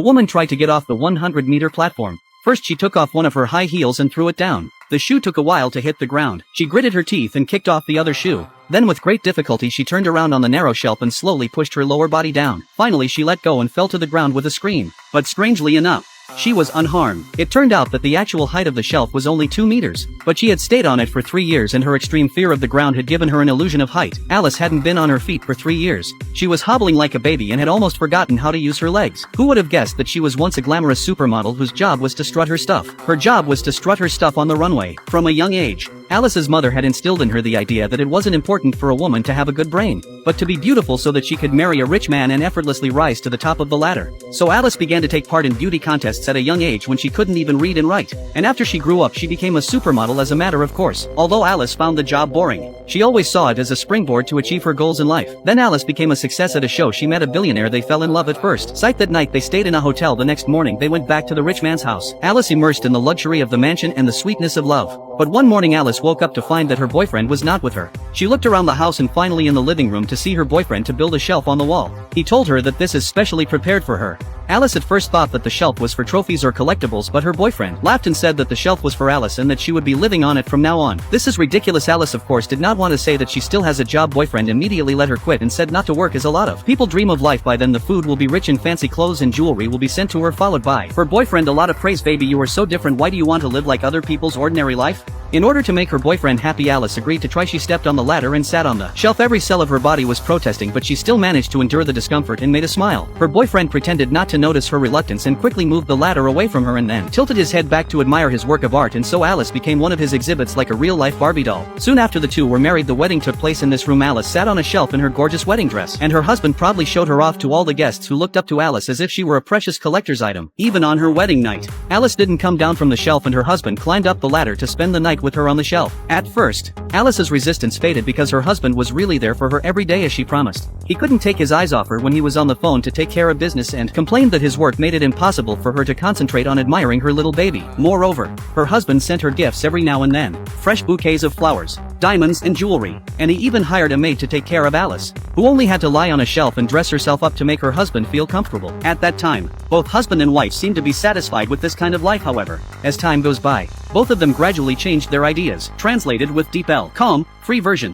A woman tried to get off the 100-meter platform. First she took off one of her high heels and threw it down. The shoe took a while to hit the ground. She gritted her teeth and kicked off the other shoe. Then with great difficulty she turned around on the narrow shelf and slowly pushed her lower body down. Finally she let go and fell to the ground with a scream. But strangely enough, she was unharmed. It turned out that the actual height of the shelf was only 2 meters. But she had stayed on it for 3 years and her extreme fear of the ground had given her an illusion of height. Alice hadn't been on her feet for 3 years. She was hobbling like a baby and had almost forgotten how to use her legs. Who would have guessed that she was once a glamorous supermodel whose job was to strut her stuff? Her job was to strut her stuff on the runway. From a young age, Alice's mother had instilled in her the idea that it wasn't important for a woman to have a good brain, but to be beautiful so that she could marry a rich man and effortlessly rise to the top of the ladder. So Alice began to take part in beauty contests at a young age when she couldn't even read and write. And after she grew up she became a supermodel as a matter of course. Although Alice found the job boring, she always saw it as a springboard to achieve her goals in life. Then Alice became a success at a show. She met a billionaire. They fell in love at first sight. That night they stayed in a hotel. The next morning they went back to the rich man's house. Alice immersed in the luxury of the mansion and the sweetness of love. But one morning Alice woke up to find that her boyfriend was not with her. She looked around the house and finally in the living room to see her boyfriend to build a shelf on the wall. He told her that this is specially prepared for her. Alice at first thought that the shelf was for trophies or collectibles, but her boyfriend laughed and said that the shelf was for Alice and that she would be living on it from now on. This is ridiculous. Alice of course did not want to say that she still has a job. Boyfriend immediately let her quit and said not to work as a lot of people dream of life. By then the food will be rich in fancy clothes and jewelry will be sent to her, followed by her boyfriend a lot of praise. Baby, you are so different. Why do you want to live like other people's ordinary life? In order to make her boyfriend happy, Alice agreed to try. She stepped on the ladder and sat on the shelf. Every cell of her body was protesting, but she still managed to endure the discomfort and made a smile. Her boyfriend pretended not to notice her reluctance and quickly moved the ladder away from her and then tilted his head back to admire his work of art, and so Alice became one of his exhibits like a real-life Barbie doll. Soon after the two were married, the wedding took place in this room. Alice sat on a shelf in her gorgeous wedding dress, and her husband proudly showed her off to all the guests who looked up to Alice as if she were a precious collector's item. Even on her wedding night, Alice didn't come down from the shelf and her husband climbed up the ladder to spend the night with her on the shelf. At first, Alice's resistance faded because her husband was really there for her every day as she promised. He couldn't take his eyes off her when he was on the phone to take care of business and complained that his work made it impossible for her to concentrate on admiring her little baby. Moreover, her husband sent her gifts every now and then, fresh bouquets of flowers, diamonds and jewelry, and he even hired a maid to take care of Alice, who only had to lie on a shelf and dress herself up to make her husband feel comfortable. At that time, both husband and wife seemed to be satisfied with this kind of life. However, as time goes by, both of them gradually changed their ideas. Translated with DeepL. Calm, free version.